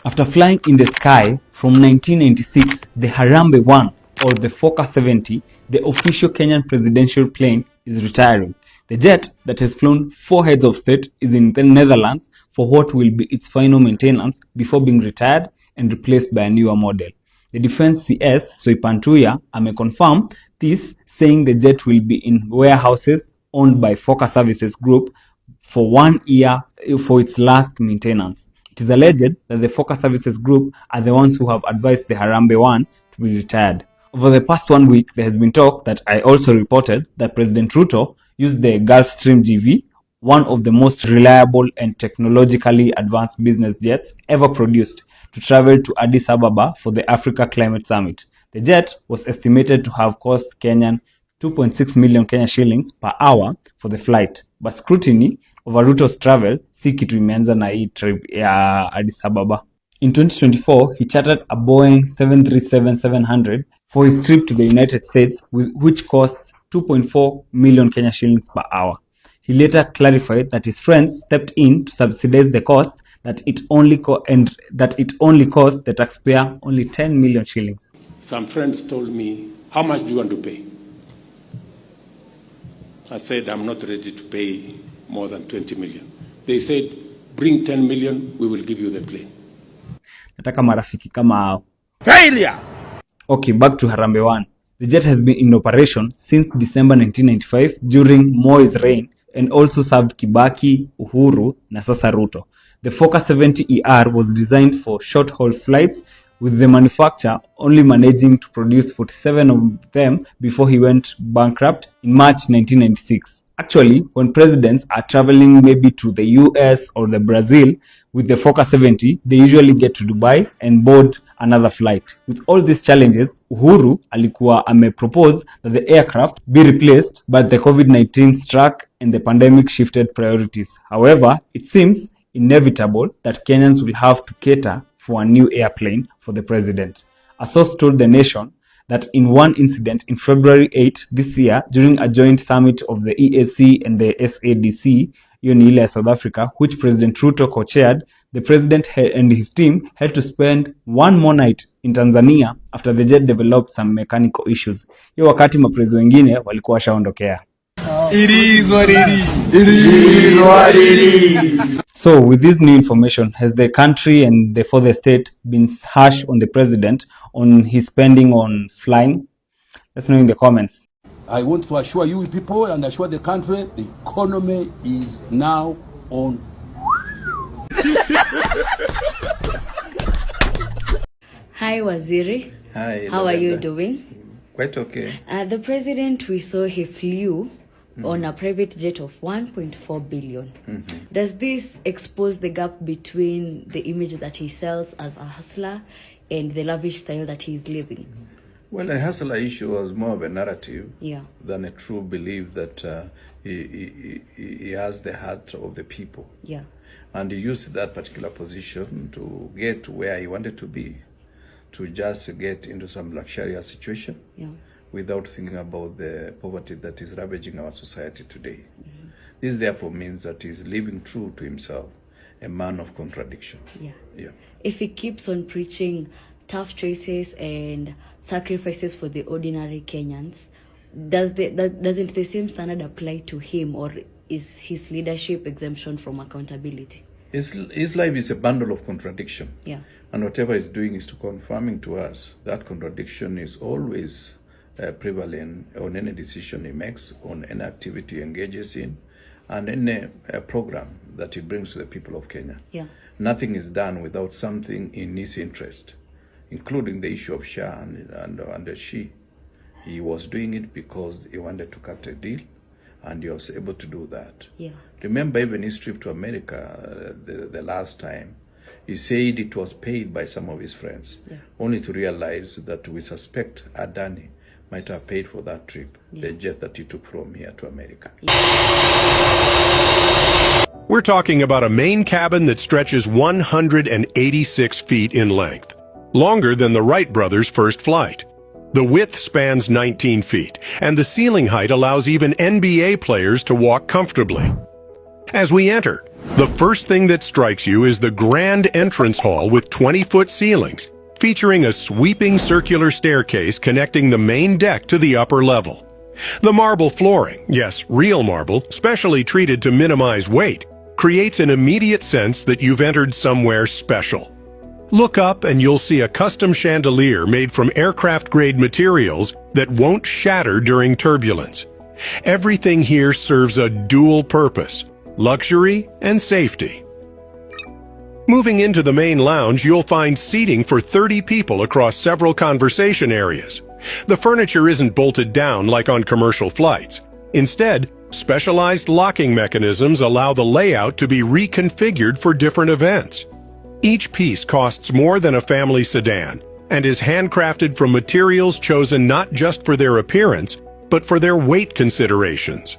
After flying in the sky from 1996, the Harambee 1 or the Fokker 70, the official Kenyan presidential plane, is retiring. The jet that has flown 4 heads of state is in the Netherlands for what will be its final maintenance before being retired and replaced by a newer model. The defense CS Soipantuya ameconfirm this, saying the jet will be in warehouses owned by Fokker Services Group for 1 year for its last maintenance. It is alleged that the Fokker Services Group are the ones who have advised the Harambee 1 to be retired. Over the past 1 week, there has been talk that I also reported that President Ruto used the Gulfstream GV, one of the most reliable and technologically advanced business jets ever produced, to travel to Addis Ababa for the Africa Climate Summit. The jet was estimated to have cost Kenyan 2.6 million Kenya shillings per hour for the flight, but scrutiny over Ruto's travel si kitu imeanza na hii trip ya Addis Ababa. In 2024, he chartered a Boeing 737-700 for his trip to the United States, which costs 2.4 million Kenya shillings per hour. He later clarified that his friends stepped in to subsidize the cost, that it only cost the taxpayer only 10 million shillings. Some friends told me, how much do you want to pay? I said, I'm not ready to pay more than 20 million. They said, bring 10 million, we will give you the plane. Nataka marafiki kama hao. Failure! Okay, back to Harambee 1. The jet has been in operation since December 1995 during Moi's reign and also served Kibaki, Uhuru, na sasa Ruto. The Fokker 70ER was designed for short-haul flights, with the manufacturer only managing to produce 47 of them before he went bankrupt in March 1996. Actually, when presidents are traveling maybe to the US or the Brazil with the Fokker 70, they usually get to Dubai and board another flight. With all these challenges, Uhuru alikuwa propose that the aircraft be replaced, but the COVID-19 struck and the pandemic shifted priorities. However, it seems inevitable that Kenyans will have to cater for a new airplane for the president. A source told the Nation that in one incident in February 8 this year, during a joint summit of the EAC and the SADC, Ile South Africa, which President Ruto co-chaired, the president and his team had to spend 1 more night in Tanzania after the jet developed some mechanical issues. Hiyo wakati maprezo wengine walikuwa washaondokea. It is what it is. It is what it is. So, with this new information, has the country and therefore the state been harsh on the president on his spending on flying? Let's know in the comments. I want to assure you people and assure the country, the economy is now on. Hi, Waziri. Hi. How are you doing? Quite okay. The president, we saw he flew on a private jet of 1.4 billion. Does this expose the gap between the image that he sells as a hustler and the lavish style that he is living? Well, a hustler issue was more of a narrative than a true belief that he has the heart of the people. Yeah. And he used that particular position to get where he wanted to be, to just get into some luxurious situation without thinking about the poverty that is ravaging our society today. This therefore means that he's living true to himself, a man of contradiction. Yeah. If he keeps on preaching tough choices and sacrifices for the ordinary Kenyans, doesn't the same standard apply to him, or is his leadership exemption from accountability? His life is a bundle of contradiction. Yeah. And whatever he's doing is to confirming to us that contradiction is always prevalent on any decision he makes, on any activity he engages in, and any program that he brings to the people of Kenya. Yeah. Nothing is done without something in his interest, including the issue of SHA and the SHE. He was doing it because he wanted to cut a deal, and he was able to do that. Yeah. Remember, even his trip to America the last time, he said it was paid by some of his friends, only to realize that we suspect Adani might have paid for that trip, the jet that he took from here to America. We're talking about a main cabin that stretches 186 feet in length, longer than the Wright brothers' first flight. The width spans 19 feet, and the ceiling height allows even NBA players to walk comfortably. As we enter, The first thing that strikes you is the grand entrance hall with 20-foot ceilings, featuring a sweeping circular staircase connecting the main deck to the upper level. The marble flooring, yes, real marble, specially treated to minimize weight, creates an immediate sense that you've entered somewhere special. Look up and you'll see a custom chandelier made from aircraft-grade materials that won't shatter during turbulence. Everything here serves a dual purpose: luxury and safety. Moving into the main lounge, you'll find seating for 30 people across several conversation areas. The furniture isn't bolted down like on commercial flights. Instead, specialized locking mechanisms allow the layout to be reconfigured for different events. Each piece costs more than a family sedan and is handcrafted from materials chosen not just for their appearance, but for their weight considerations.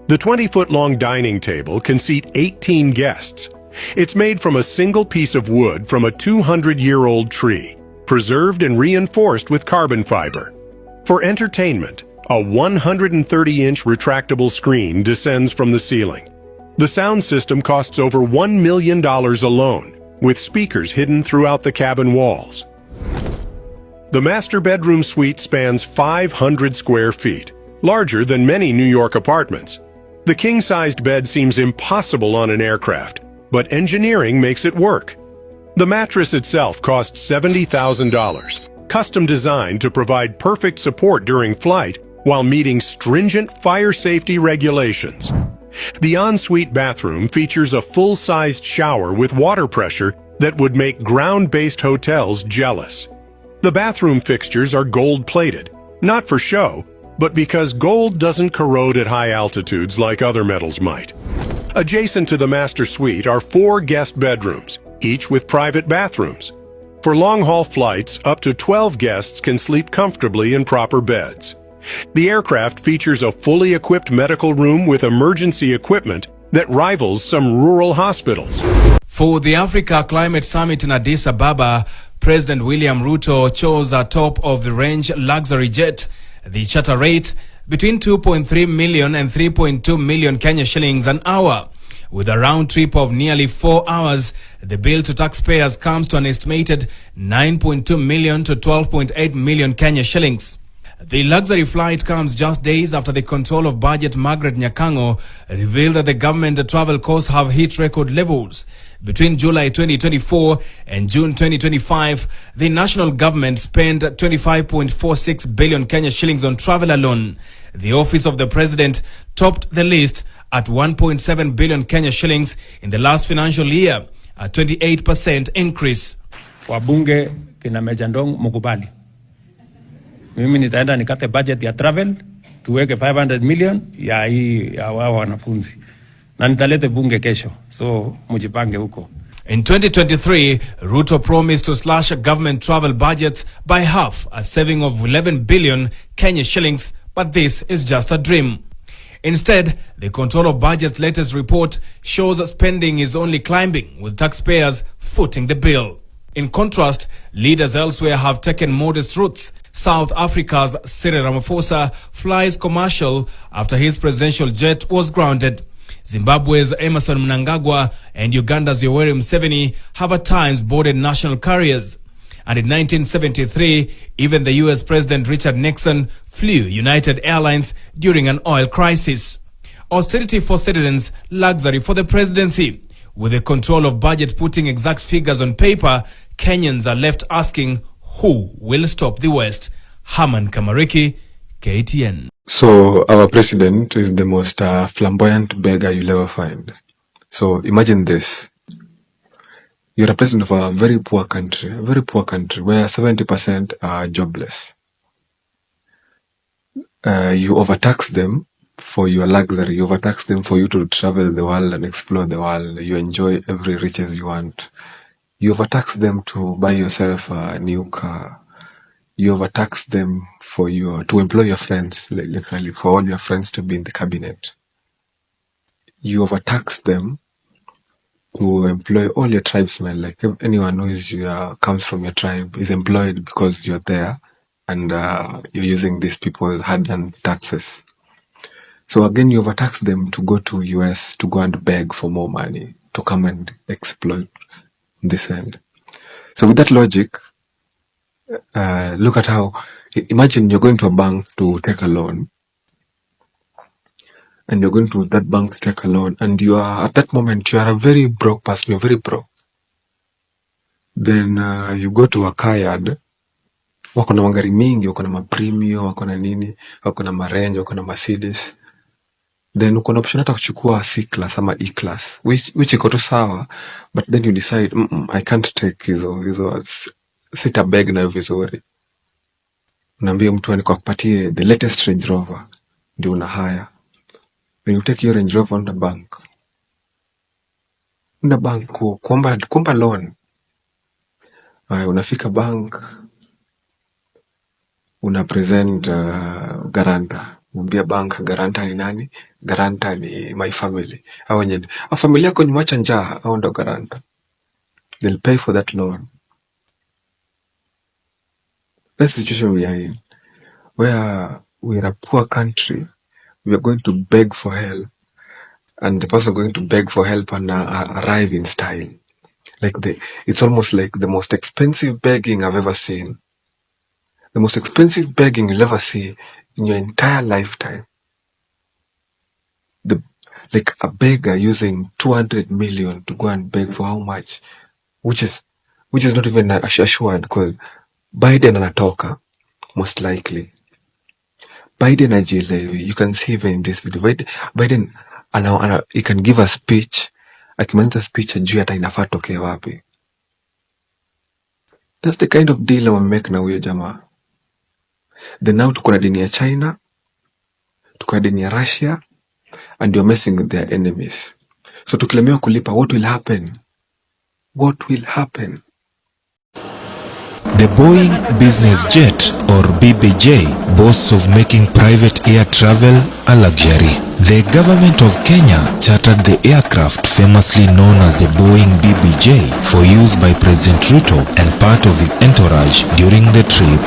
The 20-foot-long dining table can seat 18 guests. It's made from a single piece of wood from a 200-year-old tree, preserved and reinforced with carbon fiber. For entertainment, a 130-inch retractable screen descends from the ceiling. The sound system costs over $1 million alone, with speakers hidden throughout the cabin walls. The master bedroom suite spans 500 square feet, larger than many New York apartments. The king-sized bed seems impossible on an aircraft, but engineering makes it work. The mattress itself costs $70,000, custom designed to provide perfect support during flight while meeting stringent fire safety regulations. The ensuite bathroom features a full-sized shower with water pressure that would make ground-based hotels jealous. The bathroom fixtures are gold-plated, not for show, but because gold doesn't corrode at high altitudes like other metals might. Adjacent to the master suite are 4 guest bedrooms, each with private bathrooms. For long-haul flights, up to 12 guests can sleep comfortably in proper beds. The aircraft features a fully equipped medical room with emergency equipment that rivals some rural hospitals. For the Africa Climate Summit in Addis Ababa, President William Ruto chose a top-of-the-range luxury jet. The charter rate between 2.3 million and 3.2 million Kenya shillings an hour. With a round trip of nearly 4 hours, the bill to taxpayers comes to an estimated 9.2 million to 12.8 million Kenya shillings. The luxury flight comes just days after the Control of Budget Margaret Nyakango revealed that the government travel costs have hit record levels. Between July 2024 and June 2025, the national government spent 25.46 billion Kenya shillings on travel alone. The Office of the President topped the list at 1.7 billion Kenya shillings in the last financial year, a 28% increase. Wabunge kina Mejandong mukubali. Mimi nitaenda nikate budget ya travel, tuweke 500 million ya hii ya wao wanafunzi. Na nitalete bunge kesho. So mujipange huko. In 2023, Ruto promised to slash government travel budgets by half, a saving of 11 billion Kenya shillings, but this is just a dream. Instead, the Control of Budget's latest report shows that spending is only climbing, with taxpayers footing the bill. In contrast, leaders elsewhere have taken modest routes. South Africa's Cyril Ramaphosa flies commercial after his presidential jet was grounded. Zimbabwe's Emmerson Mnangagwa and Uganda's Yoweri Museveni have at times boarded national carriers. And in 1973, even the US President Richard Nixon flew United Airlines during an oil crisis. Austerity for citizens, luxury for the presidency. With the Control of Budget putting exact figures on paper, Kenyans are left asking, who will stop the West? Haman Kamariki, KTN. So our president is the most flamboyant beggar you'll ever find. So imagine this. You're a president of a very poor country where 70% are jobless. You overtax them for your luxury. You overtax them for you to travel the world and explore the world. You enjoy every riches you want. You overtax them to buy yourself a new car. You overtax them for to employ your friends, literally for all your friends to be in the cabinet. You overtax them to employ all your tribesmen, like anyone who comes from your tribe is employed because you're there and you're using these people's hard-earned taxes. So again, you overtax them to go to US to go and beg for more money to come and exploit this end. So with that logic, look at how, imagine you're going to a bank to take a loan, and you're going to that bank to take a loan, and you are, at that moment, you are a very broke person, you're very broke. Then you go to a car yard, wako na magari mingi, wako na mapremio, wako na nini, wako na marange, wako na Mercedes. Then uko na option hata kuchukua C-class ama E-class, which iko tu sawa, but then you decide, I can't take hizo, sita beg na vizuri. Unaambia mtu ani kwa kupatie the latest Range Rover, ndio una hire. Then you take your Range Rover on the bank. Una bank kuomba loan. Unafika bank, una present guarantor. Mwambia bank guarantor ni nani? Guarantor ni my family. Au wenye familia yako ni mwacha njaa, au ndo guarantor. They'll pay for that loan. That's the situation we are in, where we are a poor country. We are going to beg for help, and the person going to beg for help and arrive in style. It's almost like the most expensive begging I've ever seen. The most expensive begging you'll ever see in your entire lifetime. Like a beggar using 200 million to go and beg for how much? Which is not even assured, because Biden anatoka, most likely. Biden ajielewi. You can see even in this video. Biden he can give a speech. Akimaliza speech ajui hata inafaa tokea wapi. That's the kind of deal we make na huyo jamaa. Then now tuko na dini ya China, tuko na dini ya Russia, and you're messing with their enemies. So tukilemewa kulipa, what will happen? What will happen? The Boeing business jet, or BBJ, boasts of making private air travel a luxury. The government of Kenya chartered the aircraft famously known as the Boeing BBJ for use by President Ruto and part of his entourage during the trip.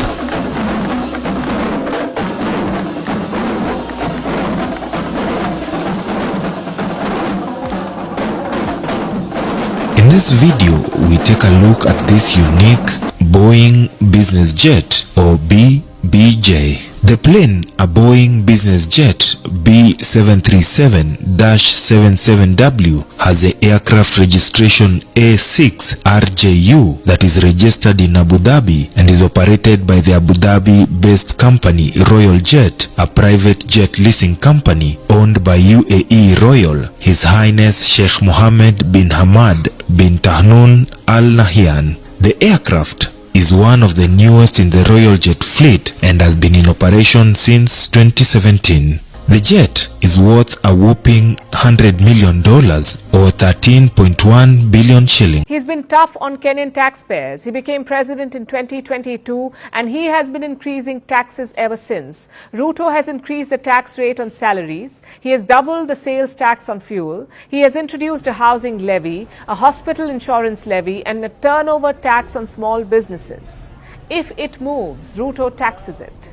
In this video, we take a look at this unique Boeing business jet, or BBJ. The plane, a Boeing business jet B737-77W, has the aircraft registration A6RJU that is registered in Abu Dhabi and is operated by the Abu Dhabi-based company Royal Jet, a private jet leasing company owned by UAE Royal, His Highness Sheikh Mohammed bin Hamad bin Tahnoon Al Nahyan. The aircraft is one of the newest in the Royal Jet fleet and has been in operation since 2017. The jet is worth a whopping $100 million, or 13.1 billion shillings. He's been tough on Kenyan taxpayers. He became president in 2022 and he has been increasing taxes ever since. Ruto has increased the tax rate on salaries. He has doubled the sales tax on fuel. He has introduced a housing levy, a hospital insurance levy, and a turnover tax on small businesses. If it moves, Ruto taxes it,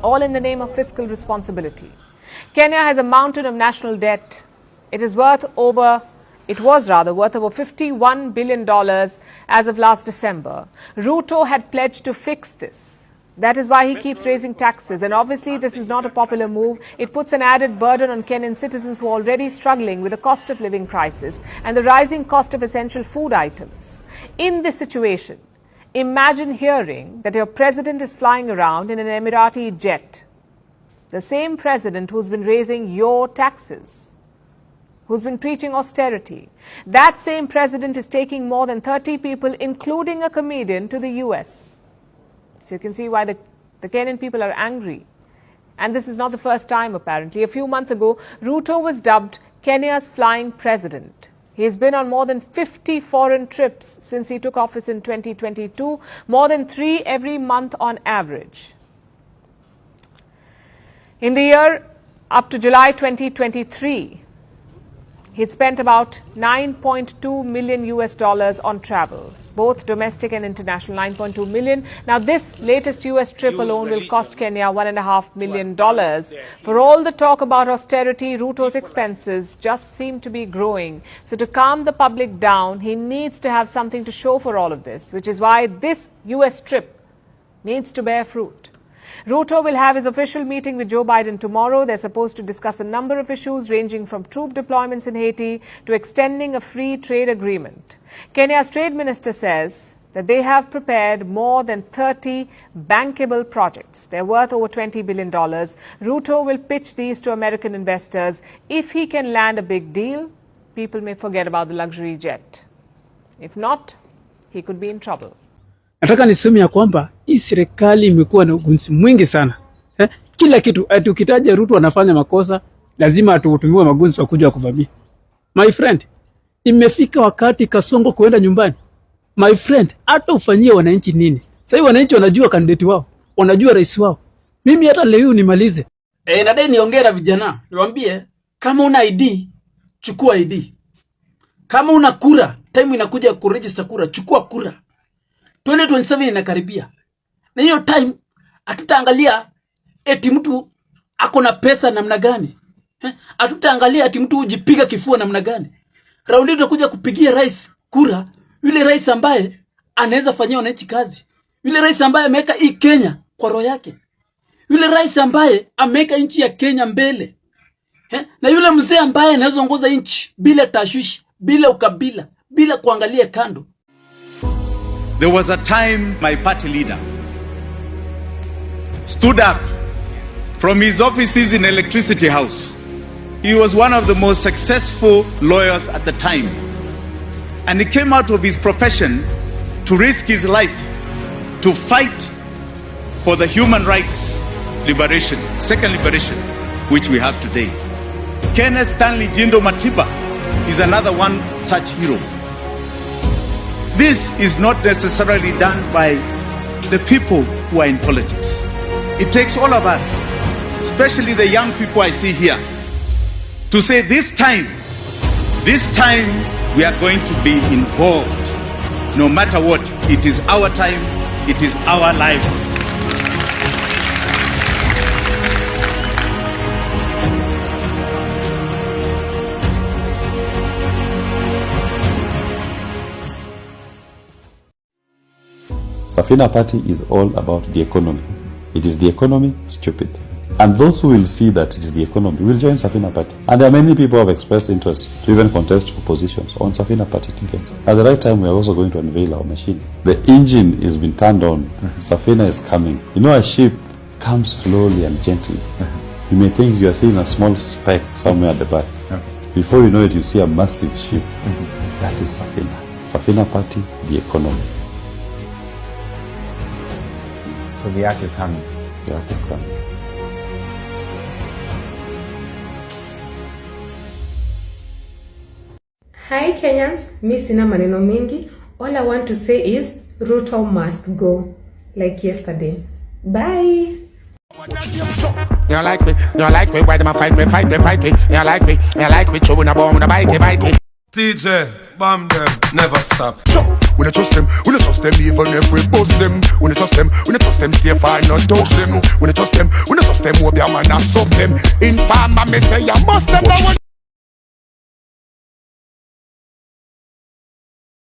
all in the name of fiscal responsibility. Kenya has a mountain of national debt. It was worth over $51 billion as of last December. Ruto had pledged to fix this. That is why he keeps raising taxes. And obviously, this is not a popular move. It puts an added burden on Kenyan citizens who are already struggling with the cost of living crisis and the rising cost of essential food items. In this situation, imagine hearing that your president is flying around in an Emirati jet. The same president who's been raising your taxes, who's been preaching austerity. That same president is taking more than 30 people, including a comedian, to the US. So you can see why the Kenyan people are angry. And this is not the first time, apparently. A few months ago, Ruto was dubbed Kenya's flying president. He has been on more than 50 foreign trips since he took office in 2022, more than 3 every month on average. In the year up to July 2023, He'd spent about $9.2 million on travel, both domestic and international, 9.2 million. Now, this latest US trip alone will cost Kenya $1.5 million. For all the talk about austerity, Ruto's expenses just seem to be growing. So to calm the public down, he needs to have something to show for all of this, which is why this US trip needs to bear fruit. Ruto will have his official meeting with Joe Biden tomorrow. They're supposed to discuss a number of issues ranging from troop deployments in Haiti to extending a free trade agreement. Kenya's trade minister says that they have prepared more than 30 bankable projects. They're worth over $20 billion. Ruto will pitch these to American investors. If he can land a big deal, people may forget about the luxury jet. If not, he could be in trouble. Nataka niseme ya kwamba hii serikali imekuwa na ugunzi mwingi sana. Kila kitu ati ukitaja Ruto anafanya makosa, lazima atutumiwe magunzi wa kuja kuvamia. My friend, imefika wakati Kasongo kuenda nyumbani. My friend, hata ufanyie wananchi nini? Sasa wananchi wanajua kandidati wao, wanajua rais wao. Mimi hata leo nimalize. Nadai niongee na vijana, niwaambie kama una ID, chukua ID. Kama una kura, time inakuja kuregister kura, chukua kura. 2027 inakaribia. Na hiyo time hatutaangalia eti mtu ako na pesa namna gani. Hatutaangalia eti mtu ujipiga kifua namna gani. Raundi tutakuja kupigia rais kura, yule rais ambaye anaweza fanyia wananchi kazi. Yule rais ambaye ameweka hii Kenya kwa roho yake. Yule rais ambaye ameweka nchi ya Kenya mbele. Na yule mzee ambaye anaweza ongoza nchi bila tashwishi, bila ukabila, bila kuangalia kando. There was a time my party leader stood up from his offices in Electricity House. He was one of the most successful lawyers at the time. And he came out of his profession to risk his life to fight for the human rights liberation, second liberation, which we have today. Kenneth Stanley Jindo Matiba is another one such hero. This is not necessarily done by the people who are in politics. It takes all of us, especially the young people I see here, to say this time we are going to be involved. No matter what, it is our time, it is our lives. Safina Party is all about the economy. It is the economy, stupid. And those who will see that it is the economy will join Safina Party. And there are many people who have expressed interest to even contest for positions on Safina Party ticket. At the right time, we are also going to unveil our machine. The engine is been turned on. Safina is coming. You know, a ship comes slowly and gently. You may think you are seeing a small speck somewhere at the back. Before you know it, you see a massive ship. That is Safina. Safina Party, the economy. So the arc is coming. The arc is coming. Hi Kenyans, mi sina maneno mengi. All I want to say is Ruto must go. Like yesterday. Bye. You like me, why them a fight me? You like me, chewing a bomb, bite it. TJ, bomb them, never stop. We don't trust them, even if we bust them. We don't trust them, stay far, not touch them. We don't trust them, hope their man not suck them. Informer, me say you must them.